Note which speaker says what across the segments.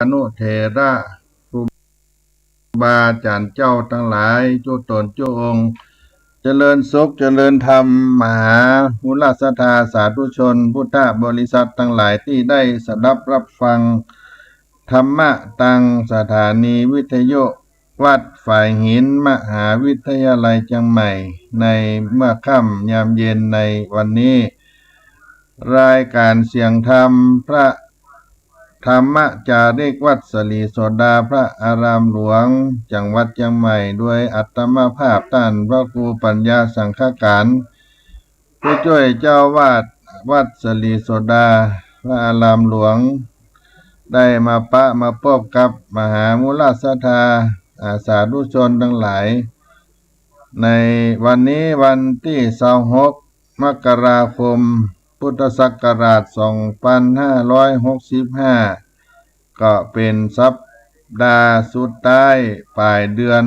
Speaker 1: อนุเถระครูบาอาจารย์เจ้าทั้งหลายจุตนจุองค์เจริญสุขเจริญธรรมมหามุลศรัทธาสาธุชนพุทธบริษัททั้งหลายที่ได้สดับรับฟังธรรมะตังสถานีวิทยุวัดฝ่ายหินมหาวิทยาลัยเชียงใหม่ในเมื่อค่ำยามเย็นในวันนี้ รายการเสียงธรรมพระธรรมจาริกวัดสลีโสดาพระอารามหลวงจังหวัดเชียงใหม่ด้วยอัตมภาพท่านพระครูปัญญาสังฆการผู้ช่วยเจ้าวาดวัดสลีโสดาพระอารามหลวงได้มาพบกับมหามุลศรัทธาสาธุชนทั้งหลายในวันนี้วันที่26 มกราคมพุทธศักราช 2565 ก็เป็นสัปดาห์สุดท้ายปลายเดือน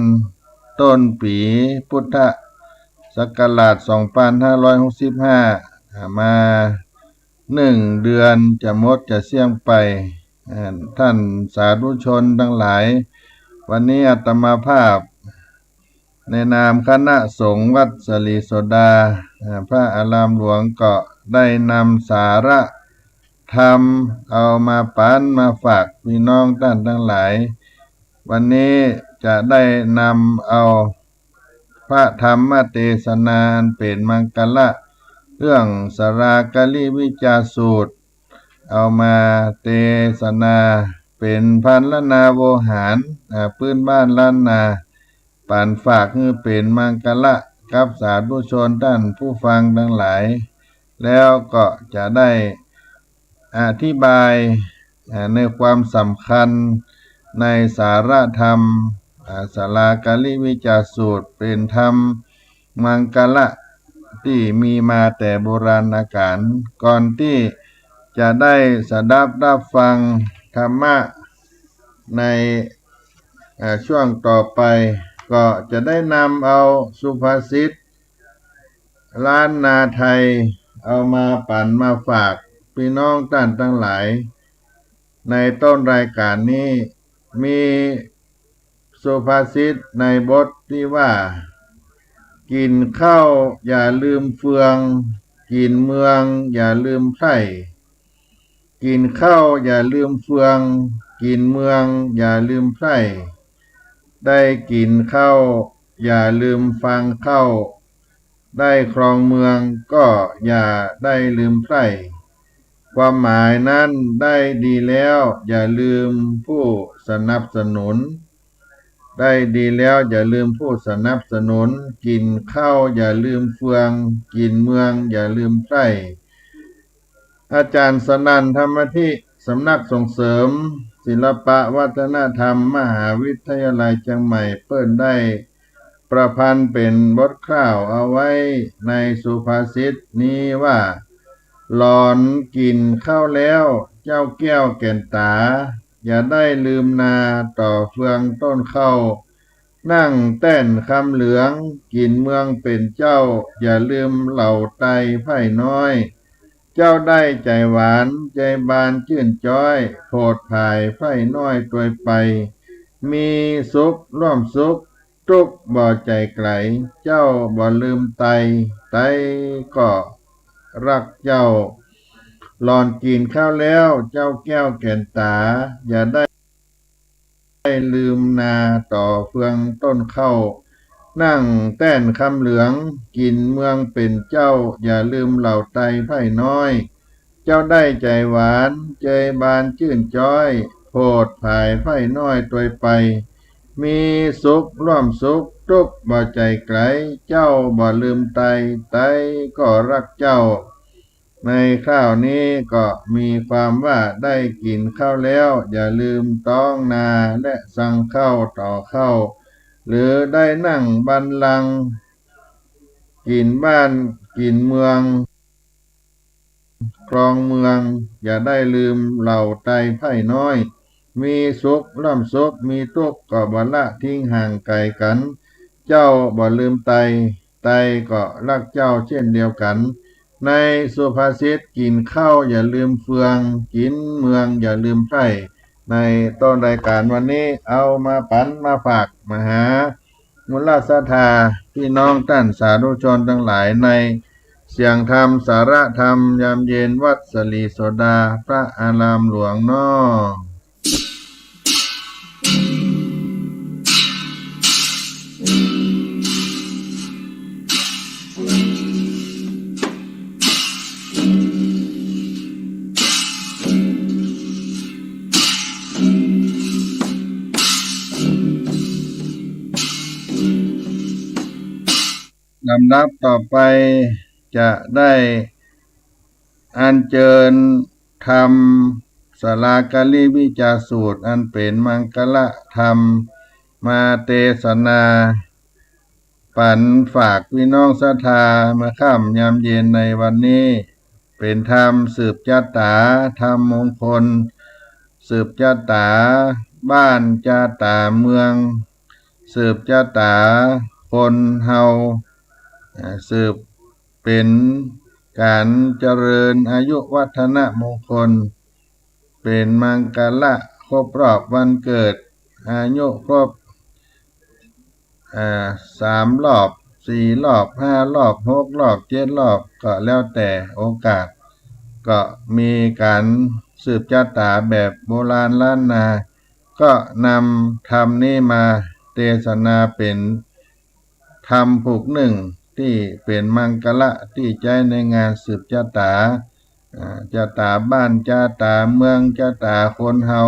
Speaker 1: ต้นปีพุทธศักราช 2565 มา1 เดือนจะหมดจะเสี่ยงไปท่านสาธุชนทั้งหลายวันนี้อาตมาภาพในนามคณะสงฆ์วัดสลีโสดาพระอารามหลวงก็ได้นำสาระธรรมเอามาปันมาฝากพี่น้องท่านทั้งหลายวันนี้จะได้นำเอาพระธรรมเทศนาอันเป็นมังกละเรื่องสรากลิวิจาสูตรเอามาเทศนาเป็นพันละนาโวหารพื้นบ้านล้านนาปานฝากคือเป็นมังกละกับสาธุชนท่านผู้ฟังทั้งหลายแล้วก็จะได้อธิบายในความสำคัญในสาระธรรมสรากลิวิจาสูตรเป็นธรรมมังกละที่มีมาแต่โบราณกาลก่อนที่จะได้สดับรับฟังธรรมะในช่วงต่อไปก็จะได้นำเอาสุภาษิตล้านนาไทยเอามาปั่นมาฝากพี่น้องท่านทั้งหลายในต้นรายการนี้มีสุภาษิตในบทที่ว่ากินข้าวอย่าลืมเฟืองกินเมืองอย่าลืมไพร่กินข้าวอย่าลืมเฟืองกินเมืองอย่าลืมไพร่ได้กินข้าวอย่าลืมฟังข้าวได้ครองเมืองก็อย่าได้ลืมไพร่ความหมายนั้นได้ดีแล้วอย่าลืมผู้สนับสนุนได้ดีแล้วอย่าลืมผู้สนับสนุนกินข้าวอย่าลืมเฟืองกินเมืองอย่าลืมไพร่อาจารย์สนั่นธรรมธิสำนักส่งเสริมศิลปะวัฒนธรรมมหาวิทยาลัยเชียงใหม่เปิ้นได้ประพันธ์เป็นบทกล่าวเอาไว้ในสุภาษิตนี้ว่าหลอนกินข้าวแล้วเจ้าแก้วแก่นตาอย่าได้ลืมนาต่อเฟืองต้นข้าวนั่งเต้นคำเหลืองกินเมืองเป็นเจ้าอย่าลืมเหล่าไตไผ่น้อยเจ้าได้ใจหวานใจบานชื่นจ้อยโผดภายไผ่น้อยตัวไปมีสุขร่วมสุขทุกข์บ่ใจไกลเจ้าบ่ลืมไตก็รักเจ้าหลอนกินข้าวแล้วเจ้าแก้วแก่นตาอย่าได้ลืมนาต่อเฟืองต้นข้าวนั่งแต้นคำเหลืองกินเมืองเป็นเจ้าอย่าลืมเหล่าไตไผ่น้อยเจ้าได้ใจหวานใจบานชื่นจ้อยโผดภายไผ่น้อยตัวไปมีสุขร่วมสุขทุกข์บ่ใจไกลเจ้าบ่ลืมไตก็รักเจ้าในข้าวนี้ก็มีความว่าได้กินข้าวแล้วอย่าลืมต้องนาและสั่งข้าวต่อข้าวหรือได้นั่งบัลลังก์กินบ้านกินเมืองครองเมืองอย่าได้ลืมเหล่าไตไผ่น้อยมีสุขร่ำสุขมีทุกข์ก็บ่ละทิ้งห่างไกลกันเจ้าบ่ลืมไตก็รักเจ้าเช่นเดียวกันในสุภาษิตกินข้าวอย่าลืมเฟืองกินเมืองอย่าลืมไพร่ ในต้นรายการวันนี้เอามาปันมาฝากมหามุลศรัทธาพี่น้องท่านสาธุชนทั้งหลายในเสียงธรรมสาระธรรมยามเย็นวัดสลีโสดาพระอารามหลวงน้อลำดับต่อไปจะได้อัญเชิญธรรมสลากาลิวิจาสูตรอันเป็นมังคละธรรมมาเทศนาปันฝากพี่น้องศรัทธามาค่ำยามเย็นในวันนี้เป็นธรรมสืบจาตาธรรมมงคลสืบจาตาบ้านจาตาเมืองสืบจาตาคนเฮาสืบเป็นการเจริญอายุวัฒนมงคลเป็นมังคละครบรอบวันเกิดอายุครบ3 รอบ 4 รอบ 5 รอบ 6 รอบ 7 รอบก็แล้วแต่โอกาสก็มีการสืบจาตาแบบโบราณล้านนาก็นำธรรมนี้มาเทศนาเป็นธรรมผูกหนึ่งที่เป็นมังคละที่ใช้ในงานสืบจาตาจาตาบ้านจาตาเมืองจาตาคนเฮา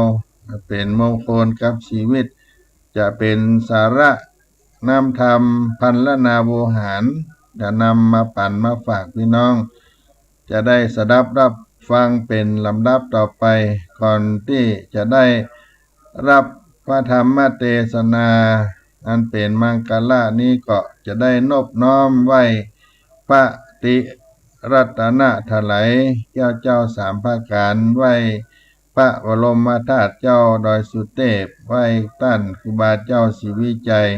Speaker 1: เป็นมงคลกับชีวิตจะเป็นสาระนำธรรมพันละนาโวหารจะนำมาปั่นมาฝากพี่น้องจะได้สดับรับฟังเป็นลำดับต่อไปก่อนที่จะได้รับพระธรรมเทศนาอันเป็นมังคละนี้ก็จะได้นอบน้อมไว้พระติรัตนะถลายเจ้าสามภาการไว้พระบรมธาตุเจ้าดอยสุเทพไว้ตั้นครูบาเจ้าศรีวิจัย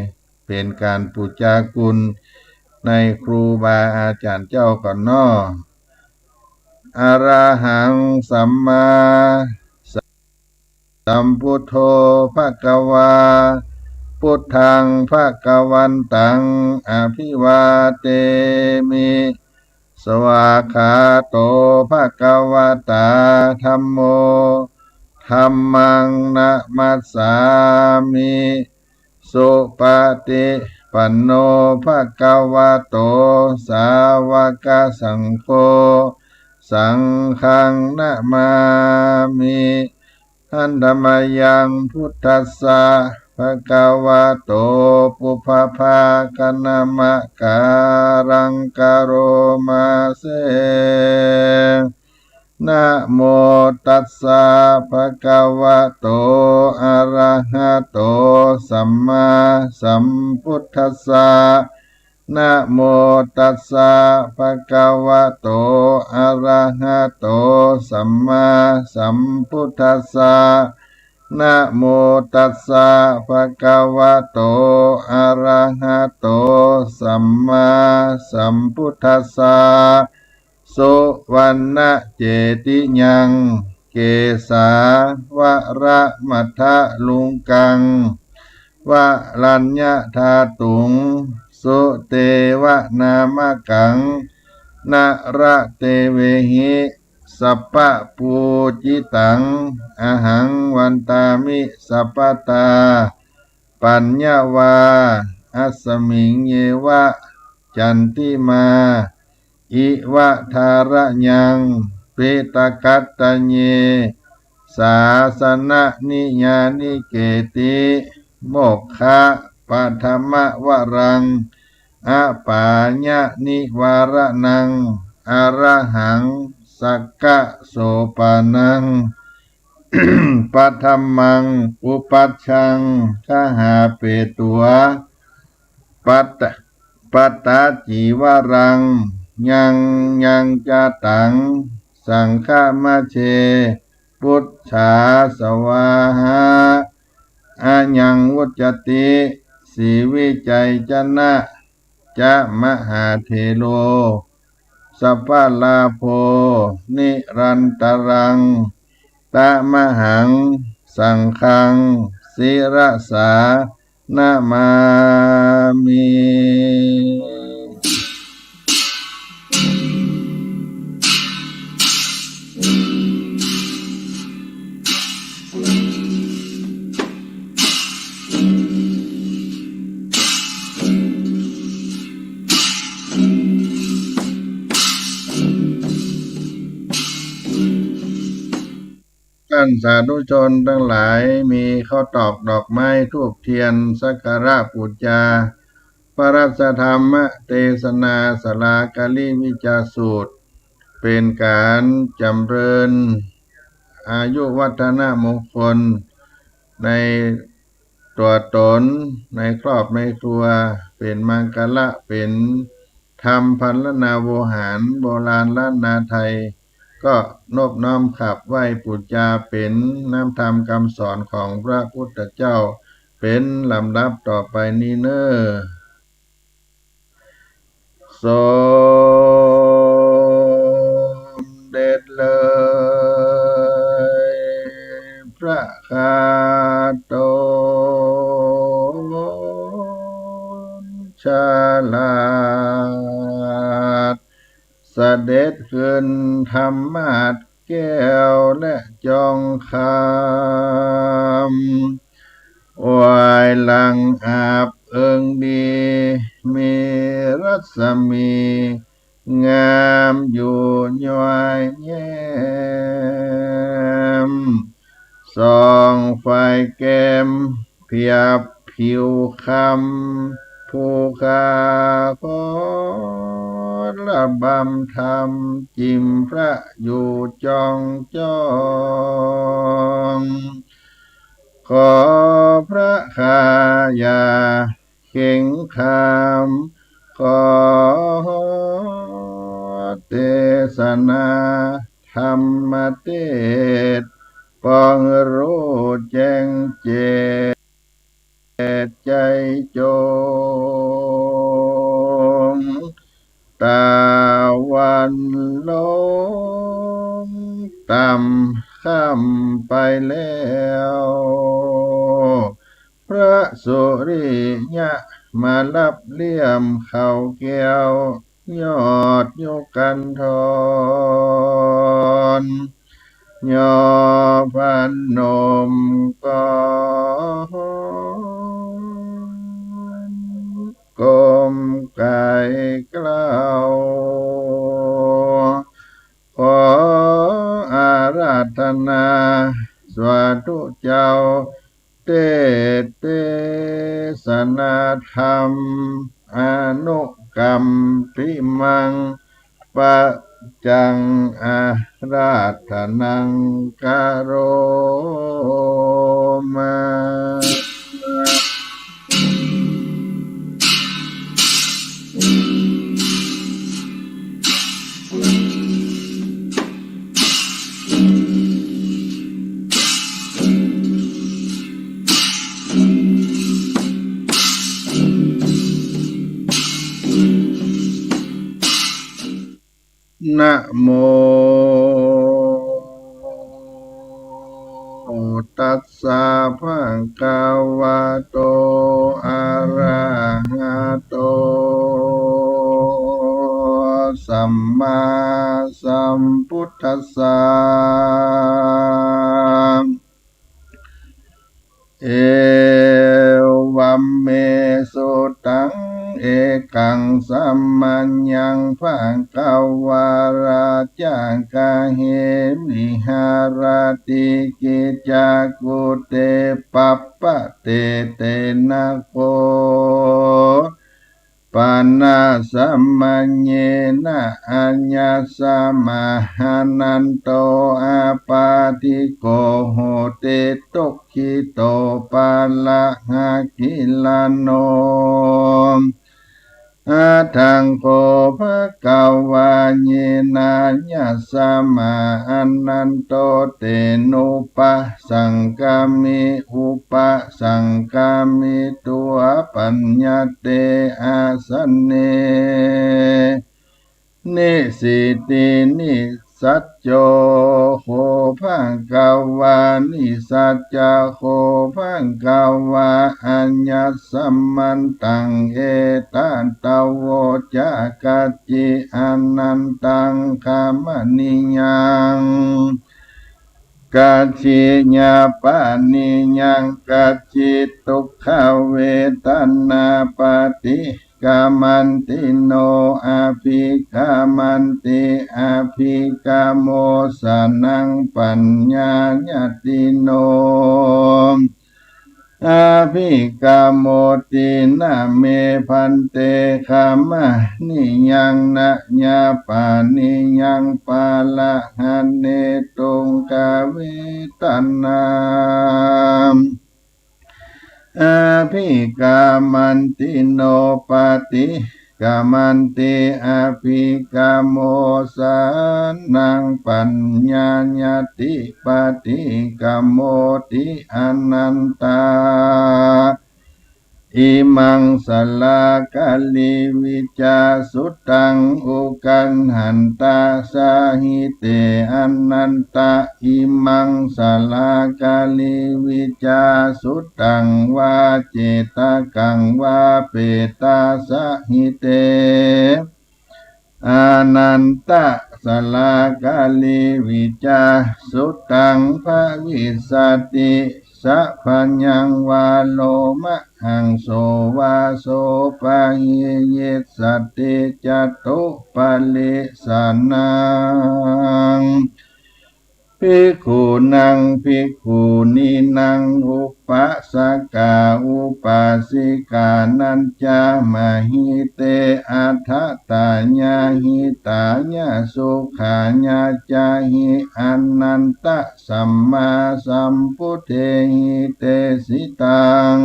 Speaker 1: เป็นการปูจาคุณในครูบาอาจารย์เจ้าก่อนน้ออะระหังสัมมาสัมพุทโธภควาพุทธังภควันตังอภิวาเทมิสวากขาโตภควตาธัมโมธัมมังนะมัสสามิสุปฏิปันโนภควโตสาวกสังโฆสังฆังนะมามิอันธรรมยังพุทธัสสะภควโตปุพพาคณมะการังกโรมาเสนะโมตัสสะภควโตอะระหะโตสัมมาสัมพุทธัสสะนะโมตัสสะภควโตอะระหะโตสัมมาสัมพุทธัสสะนะโมตัสสะภควโตอะระหะโตสัมมาสัมพุทธัสสะสุวรรณเจติยังเกสาวะระมัทธลุงกังวะลัญญธาตุงสุเตวะนามกังนะระเตเวหิสัพพะปูจิตังอหังวันตามิสัพพตาปัญญาวาอัสสมิงเยวะจันติมาอิวะทาระยังเปตกัตตัญเยสาสนะนิญาณิเกติโมกขะปัทมวรังอปาญะนิวารนังอระหังสักกะโสปานัง ปัทมังอุปัชชังคหาเปตัวปัตปัตตาจีวรังยังจะตังสังฆมาเชพุทธาสวาหาอายังวุจติสีวิจัยจนะจะมหาเทโลสัพพะลาโภนิรันตรังตะมหัง สังฆังศิรสานามามิท่านสาธุชนทั้งหลายมีข้าวตอกดอกไม้ธูปเทียนสักการะบูชาพระราชธรรมเทศนาสลากาลิวิจาสูตรเป็นการจำเริญอายุวัฒนมงคลในตัวตนในครอบในครัวเป็นมังคละเป็นธรรมพันลนาโวหารโบราณล้านนาไทยก็นอบน้อมขับไหว้ปูจาเป็นน้ำธรรมคำสอนของพระพุทธเจ้าเป็นลำดับต่อไปนี้เนอสมเด็จเลยพระคาโตชาลาดเสด็จขึ้นธรรมาสแก้วและจองคำวายหลังอาบเอิงดีมีรัศมีงามอยู่ย้อยแย้มส่องไฟแก้มเพียบผิวคำผู้ขาขอระบำธรรมจิมพระอยู่จองจ้องขอพระคายาเข่งคำขอเทศนาธรรมเทศปองรู้แจ้งเจตใจจงตาวันลงต่ำข้ามไปแล้วพระสุริยะมารับเลี่ยมเขาแก้วยอดยกกันทรยอพันนมก่อนกลมไก่กล้าวขออาราธนาสวาธุเจ้าเทศนาธรรมอนุกรรมปิมังปะจังอาราธนังกโรมานะโมตัสสะภะคะวะโตอะระหะโตสัมมาสัมพุทธัสสะเอวัมเมสุตังเอกังสัมมัญญังภะคะวาราจังกะเหมิหารติกิจักขุเตปัปปะเตเตนะโกปานาสัมมัญเยนะอัญญาสัมมาหานันโตอาปาติโกโหติตุขิโตปาละหะกิลาโนอาทังโกภะคะวะเยนะญาสัมมาอันนันโตเตนุปะสังกามิอุปะสังกามิตัวปัญญาเตอาสันเนนิสิตินิส สัจโจโคภังกาวานิสัจจโคภังกาวาอัญญสัมมันตังเอตันตโวจากัจจิอนันตังคามนิยังกัจฉิญาปานิยังกัจจิตุกขเวทนาปฏิกามันติโนอาภิกามันติอาภิกาโมสนังปัญญาญาติโนอาภิกาโมตินะเมพันเตคามะนิยังนะญาปานิยังปาละหันเนตุงกเวตนา อาภิกามันติโนปฏิกามันติอาภิกาโมสานังปัญญาญาติปฏิกาโมติอนันตาอิมังสลากาลิวิจาสุตังอุกันหันตาสาหิเตอนันตาอิมังสลากาลิวิจาสุตังวาเจตกังวาเปตาสาหิเตอานันตะสลากาลิวิจาสุตังภวิสัตติสัพพัญญังวาโลมะหังโสวาโสปะหิเยสติจตุปะลิสานังภิกขุนังภิกขุนีนังอุปัสสกาอุปาสิกานันจามหิเตอัฏฐตาญาหิตาญาสุขาญาจาหิอนันตสัมมาสัมพุทเทหิเตสิตัง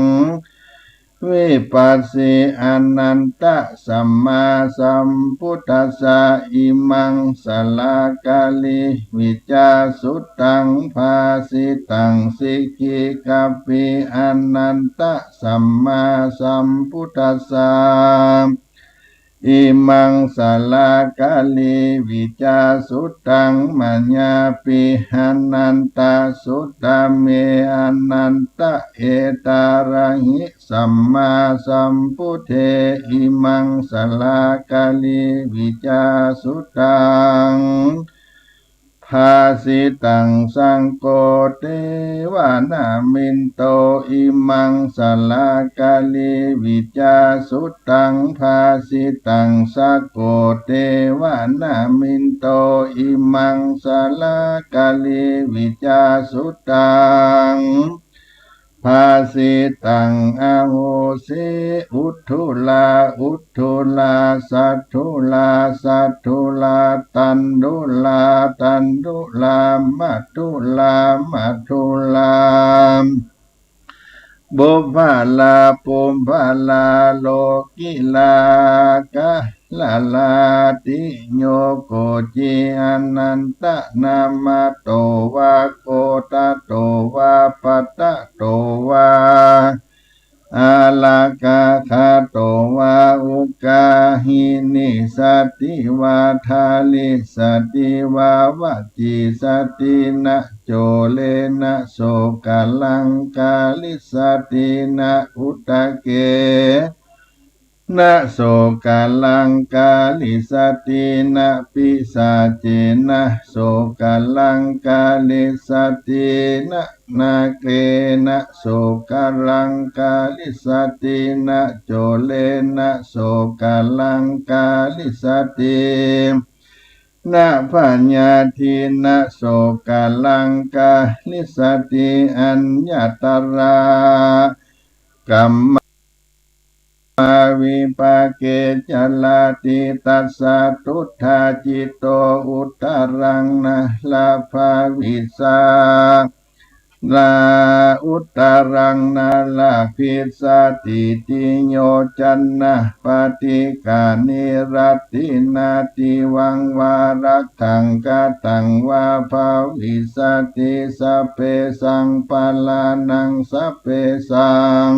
Speaker 1: วิปัสสิอนันตสัมมาสัมพุทธัสสะอิมังสลากาลิวิจาสุตังภาสิตังสิกิกัปปิอนันตสัมมาสัมพุทธัสสะอิมังสลากาลิวิจาสุตังมัญญาปิอนันตสุตตเมอนันตเอตาระหิสัมมาสัมพุทเทอิมังสลากาลิวิจาสุตังภาสิตังสังโฆเทวานามินโตอิมังสลากาลิวิจาสุตังภาสิตังสังโฆเทวานามินโตอิมังสลากาลิวิจาสุตังภาสิตังอโหสิอุทธุลาอุทธุลาสัทธุลาสัทธุลาตันดุลาตันดุลามัทธุลามัทธุลาบุพพาลาปุมพาลาโลกิลากะลาลาติโยโกจิอนันตนามาโตวะโกตะโตวะปัตตะโตวะอาลากาคาโตวะอุกาหินิสติวาทาลิสติวาวจิสตินะโจเลนะโสกาลังกาลิสตินะอุตเกนะโสกาลังกาลิสตินะปิสาเจนะโสกาลังกาลิสตินะนาเกนะโสกาลังกาลิสตินะโจเลนะโสกาลังกาลิสตินะปัญญาทินะโสกาลังกาลิสติอัญญตรากัมมาวิปาเกจลาติตัสสะทุทธาจิตโตอุตตรังนะลาภาวิสาลาอุตตรังนาลาภิสสติติโยจันนะปฏิกานิรัตตินาติวังวารักขังกตังวาภาวิสติสัพเพสังปาลานังสัพเพสัง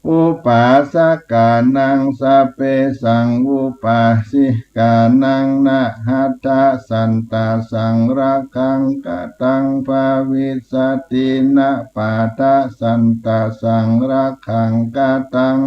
Speaker 1: อุปาสกานังสเปสังอุปาสิกานังนะหัตถสันตสังรักขังกตังภาวิสตินะปาทสันตสังรักขังกตัง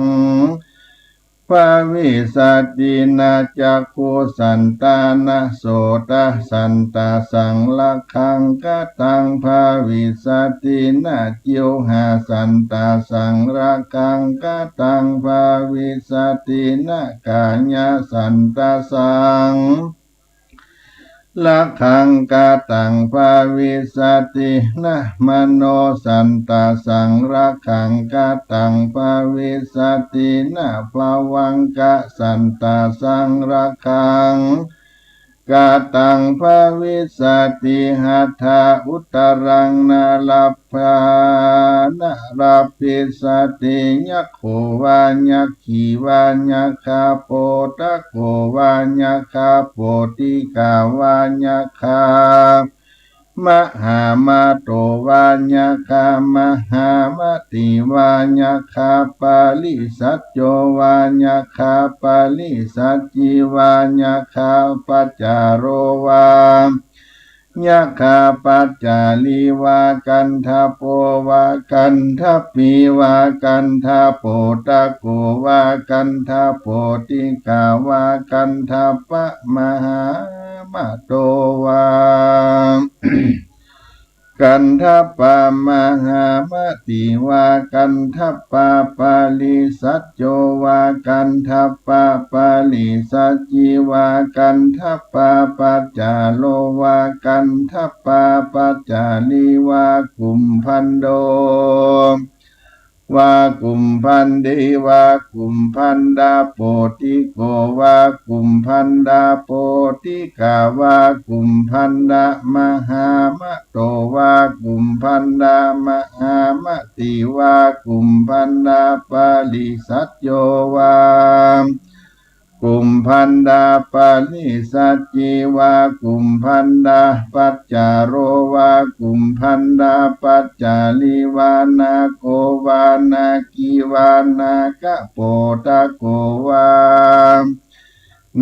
Speaker 1: ภาวิสตินะจักขุสันตานะโสตสันตสังรักขังกตังภาวิสตินะจิวหาสันตสังรักขังกตังภาวิสตินะกายสันตสังละขังกาตังภาวิสตินะมโนสันตสังระขังกาตังภาวิสตินะภวังกะสันตสังระขังกาตังภาวิสติหัตถะอุตรังนาลัพพานะรัพพิสติยัคโขวายัคขีวายัคคาโปตะโขวายัคคาโปติกาวายัคคามหามาโตวาญาคามหามติวาญาคาปาลิสัจโจวาญาคาปาลิสัจจิวาญาคาปัจจาโรวายะคาปัจจาลีวากันทาโปวากันทาปีวากันทาโปตะโกวากันทาโปติกาวากันทาปะมหามโตวา กันทัปปามหามติวากันทัปปาปาลิสัจโจวากันทัปปาปาลิสัจจิวากันทัปปาปัจจาโลวากันทัปปาปัจจาลีวากุมพันโดวากุมพันเดวากุมพันดาโปติโกวากุมพันดาโปติกาวากุมพันดามหามโตวากุมพันดามหามติวากุมพันดาปาลิสัจโยวากุมพันดาปาลิสัจจิวากุมพันดาปัจจาโรวากุมพันดาปัจจาลิวานาโกวานากิวานากะโปตะโกวา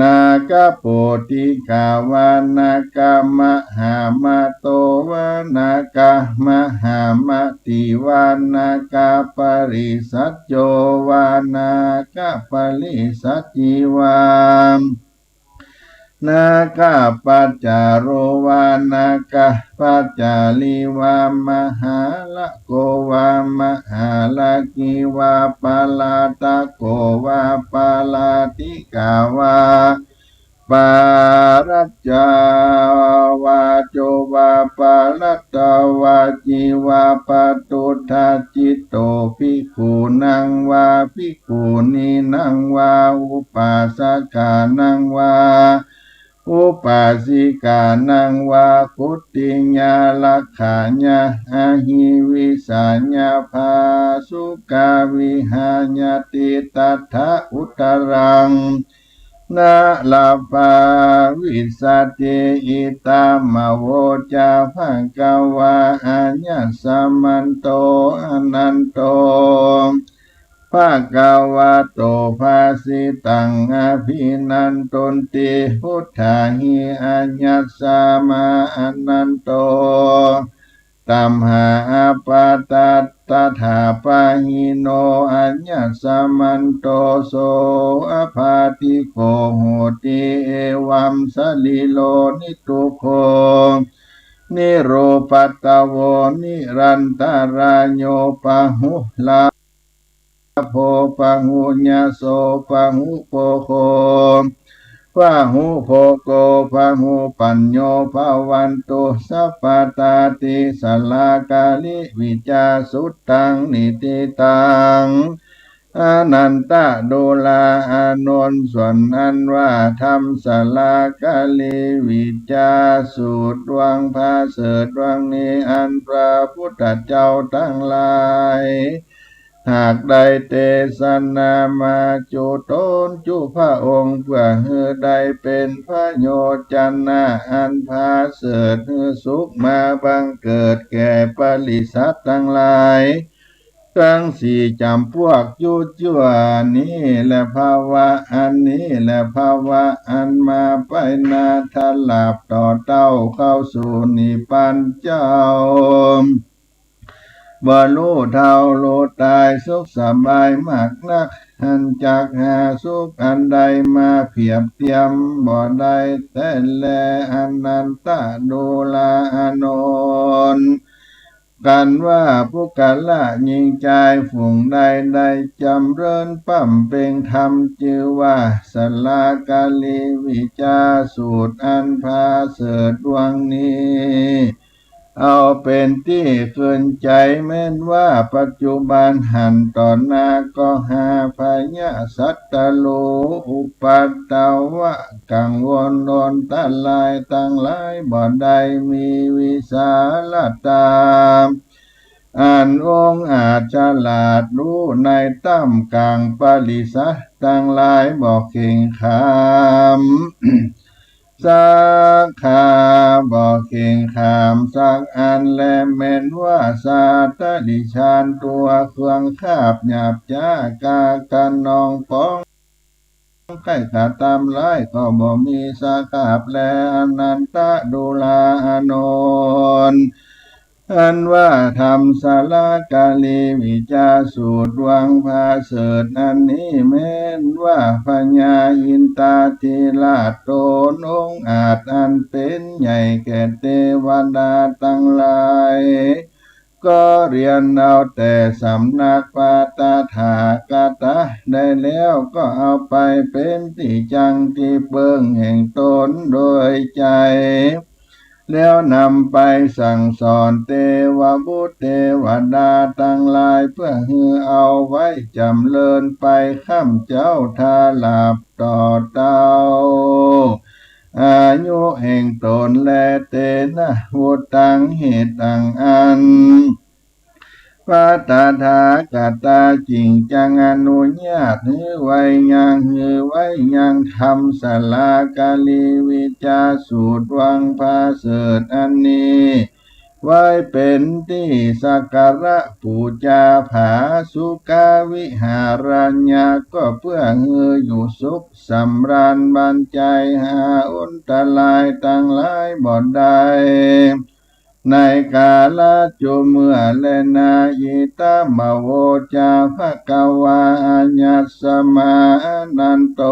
Speaker 1: นากะโปติกาวานากะมหามโตวานากะมหามติวานากะปริสัจโจวานากะปริสัจจิวานาคาปัจจาโรวานาคาปัจจาลีวามหาละโกวามหาลากิวาปาลาตะโกวาปาลาติกาวาปารัจจาวาโจวาปาลัตตวาจิวาปตุทาจิตโตภิกขุนังวาภิกขุนีนังวาอุปาสกานังวาอุปาสิกานังวาคุติญาลักขาญาอาหิวิสาญาภาสุกาวิหาญาติตัทธะอุตรังนาลาภาวิสัตติอิตามโวจาภกวาอัญญสัมมันโตอนันโตภะคะวะโตภาสิตังอภินันตนติพุทธาหิอัญญสัมมาอนันโตตัมหาปาตาตถาปะหิโนอัญญสัมมันโตโสอภาติโกโหติเอวัมสลิโลนิทุโคนิโรปัตตโวนิรันตรายโยปะหุลาโพปังหุญญโสปังหุโปโคปังหุโภโกปังหุปัญโยภาวันตุสัพพตาติสลากาลิวิจาสุตตังนิติตังอนันตะโดลาอานนท์ส่วนอันว่าธรรมสลากาลิวิจาสุดดวงพาเสดดวงนี้อันพระพุทธเจ้าทั้งหลายหากได้เทศนามาจุตนจุพระองค์เพื่อให้ได้เป็นพระโยจันนาอันพาเสดให้สุขมาบังเกิดแก่ปริสัตทั้งหลาย ทั้งสี่จำพวกยุจั่วนี้และภาวะอันนี้และภาวะอันมาไปนาทลาบต่อเต้าเข้าสู่นิพพานเจ้าบ่รู้เท่ารู้ตายสุขสบายมากนักหันจากหาสุขอันใดมาเพียบเทียมบ่ได้แต่แลอนันตดูลาอานนท์กันว่าผู้กะละยิงใจฝูงใดใดจำเริญปั่มเป็นธรรมชื่อว่าสลากาลีวิจาสูตรอันพาเสดดวงนี้เอาเป็นที่เกินใจแม้นว่าปัจจุบันหันต่อหน้าก็หาพยาสัตตโลอุปัตตวะกังวลโดนตะลายตั้งหลายบ่ได้มีวิสาลตาอันองค์อาจฉลาดรู้ในตั้มกลางปริสัทตั้งหลายบอกเข่งขามสักขาบอกเข่งขามสักอันและเม่นว่าสาตดิชานตัวเครื่องคาบหยาบจ้ากากันนองป้องใกล้ขาตามไล่ก็บ่มีสาขาบและอนันตดูลาอานนท์อันว่าธรรมสาลากาลีวิจาสูตรวังพาเสดอันนี้แม้นว่าพญาอินตาธิราชโตนองค์อาจอันเป็นใหญ่แก่เทวดาทั้งหลายก็เรียนเอาแต่สำนักปาตถากตะได้แล้วก็เอาไปเป็นที่จังที่เบิ่งแห่งตนโดยใจแล้วนำไปสั่งสอนเทวบุตรเทวดาทั้งหลายเพื่อให้เอาไว้จำเริญไปข้ามเจ้าทาลาบต่อเต้าอายุแห่งตนและเตนะวุตังเหตุตังอันพระตถาคตาจริงจังอนุญาตให้ไว้ยังให้ไว้ยังทำสลากาลีวิจาสูตรวังพาเสดอันนี้ไว้เป็นที่สักการะปูจาผาสุกาวิหารัญญาก็เพื่อให้อยู่สุขสำราญบันใจหาอุนตรายตั้งหลายบ่ได้ในกาลจุเมื่อเลนายิตามโวจาภกวาญัสสมานันโต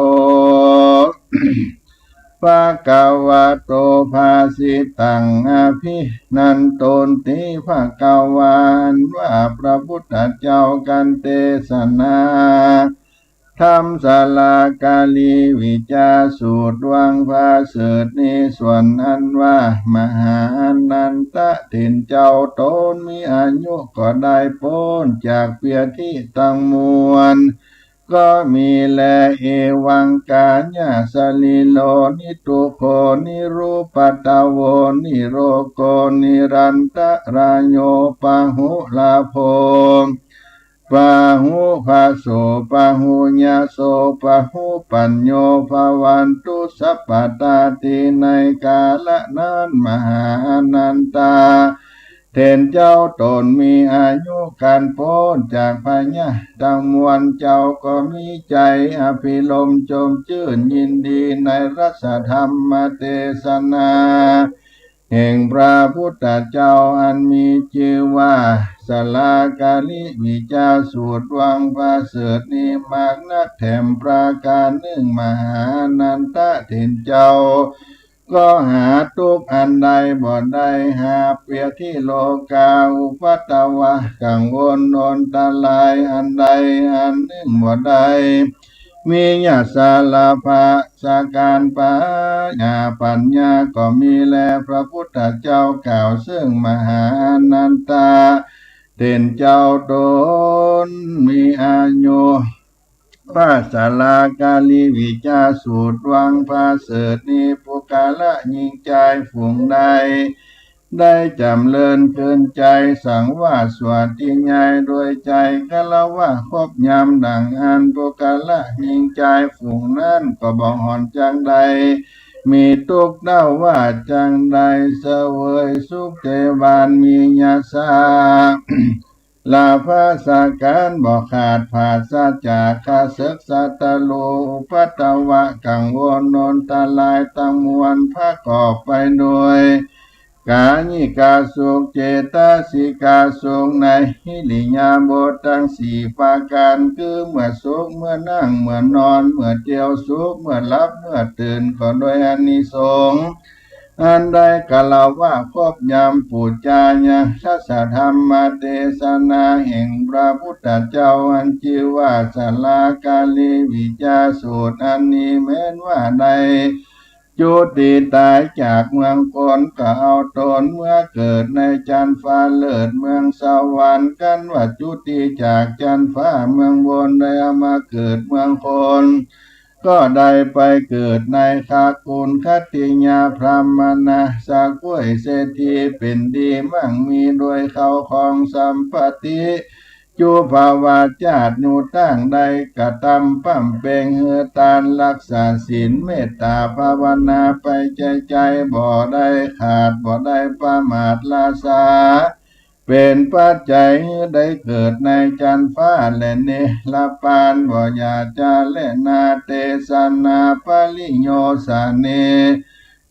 Speaker 1: ภะคะวะโตภาสิตังอภินันโตติภะคะวานว่าพระพุทธเจ้ากันเทศนาธรรมศาลากาลีวิจาสูตรวังพาเสดนี้ส่วนอันว่ามหาอนันตะถิ่นเจ้าตนมีอายุก็ได้พ้นจากเปียที่ตั้งมวลก็มีแลเอวังกาญาสลิโลนิตุโคนิรูปัตตโวนิโรโกนิรันตะรายโยปะหุลาโภปะหุภาโสปะหุญาโสปะหุปัญโยภาวันตุสัพพตาติในกาละนั้นมหาอนันตาเทนเจ้าตนมีอายุการพ้นจากพญาดังมวลเจ้าก็มีใจอภิรมย์ชมชื่นยินดีในรัศธรรมเทศนาแห่งพระพุทธเจ้าอันมีชื่อว่าสลากาลิวิจาสูตรวังพาเสดนี้มากนักแถมประการหนึ่งมหานันตะเถนเจ้าก็หาทุกอันใดบ่ได้หาเปรียบที่โลกาอุปัตตวะกังวลโนนตาลายอันใดอันหนึ่งบ่ได้มีญาสาลาภาสาการปัญญาปัญญาก็มีแลพระพุทธเจ้ากล่าวซึ่งมหาอนันตาเต็นเจ้าตนมีอายุพระสาลากาลีวิจาสูตรวังพาเสดนี้ปุกาละยิงใจฝูงใดได้จำเลินเกินใจสั่งว่าสวัสดีใหญ่โดยใจกะละว่าครบยามดังอันปุกาละยิงใจฝูงนั้นก็บอกหอนจังใดมีทุกข์เด้าว่าจังใดเสวยสุขเทวานมีญาสา ลาภาษาการบ่ขาดผาสาจากข้าศึกสัตโลอุปัตตวะกังวลโนนตาลายตังมวลพระกอบไปโดยกาญิกาสุขเจตสิกาสุขในหิริยาบถทั้งสี่ประการคือเมื่อสุขเมื่อนั่งเมื่อนอนเมื่อเจียวสุขเมื่อหลับเมื่อตื่นก็โดยอานิสงส์อันใดกล่าวว่าครบยามปุจจาญาทัสสะธรรมเทศนาแห่งพระพุทธเจ้าอันชื่อว่าสลากาลีวิจาสูตรอันนี้แม้นว่าใดจุติตายจากเมืองคนก็เอาตนเมื่อเกิดในจันทร์ฟ้าเลิศเมืองสวรรค์กันว่าจุติจากจันทร์ฟ้าเมืองบนได้เอามาเกิดเมืองคนก็ได้ไปเกิดในคากุลคัตติญาพรามนาสากุ้ยเศรษฐีเป็นดีมั่งมีโดยเขาของสัมปติจูภาวาจาดอยู่ตั้งใดกะตำปั้มเปงเฮือตานรักษาศีลเมตตาภาวนาไปใจบ่ได้ขาดบ่ได้ประมาทลาสาเป็นปัจจัยได้เกิดในจันทร์ฟ้าและเนลปานบ่อยาจาและนาเตสนาปลิโยสาเน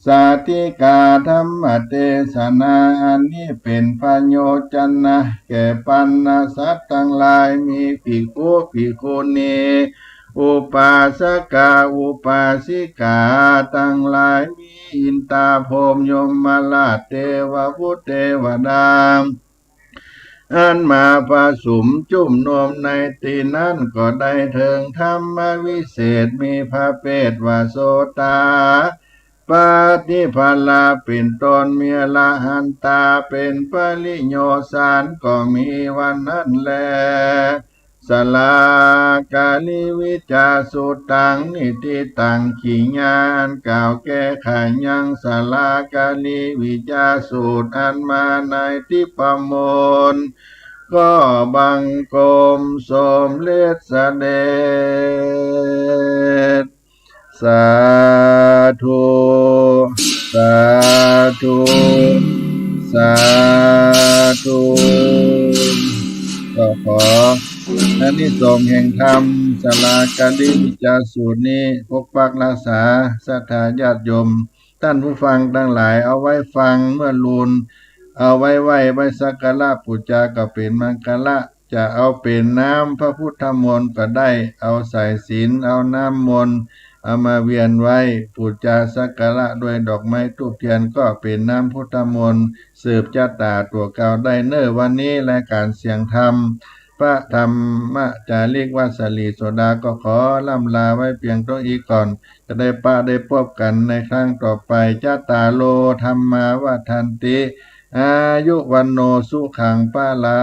Speaker 1: สาธิกาธรรมเทศนาอันนี้เป็นพโยจันนะแก่ปัณณสัตว์ทั้งหลายมีภิกขุภิกขุณีอุปาสกาอุปาสิกาทั้งหลายมีอินตาพรหมยมมาลาเทวพุทธเทวดาอันมาผสมจุ่มนมในตีนั้นก็ได้เถิงธรรมวิเศษมีพระเพศว่าโสตาปาฏิภาลาเป็นตนมีละหันตาเป็นปริโยสารก็มีวันนั้นแลสลากาลิวิจาสุตังนิติตังขีญานกล่าวแก้ไขยังสลากาลิวิจาสูตรอันมาในทิปมนก็บังกรมสมเลสเสด็จสาธุสาธุสาธุก็ขออานิสงส์แห่งธรรมสลากาลิวิจาสูตรนี้ปกปักรักษาศรัทธาญาติโยมท่านผู้ฟังทั้งหลายเอาไว้ฟังเมื่อลูนเอาไว้ไหว้สักการะปูชาก็เป็นมังคละจะเอาเป็นน้ำพระพุทธมนต์ก็ได้เอาใส่ศีลเอาน้ำมนต์เอามาเวียนไว้ปูชาสักการะด้วยดอกไม้ธูปเทียนก็เป็นน้ำพุทธมนต์สืบชะตาตัวเก่าได้เน้อวันนี้และการเสียงธรรมพระธรรมจาริกวัสลีโสดาก็ขอล่ำลาไว้เพียงเท่านี้ก่อนจะได้ได้พบกันในครั้งต่อไปจาตาโลธรรมาวัฏันติอายุวันโนสุขังปะลา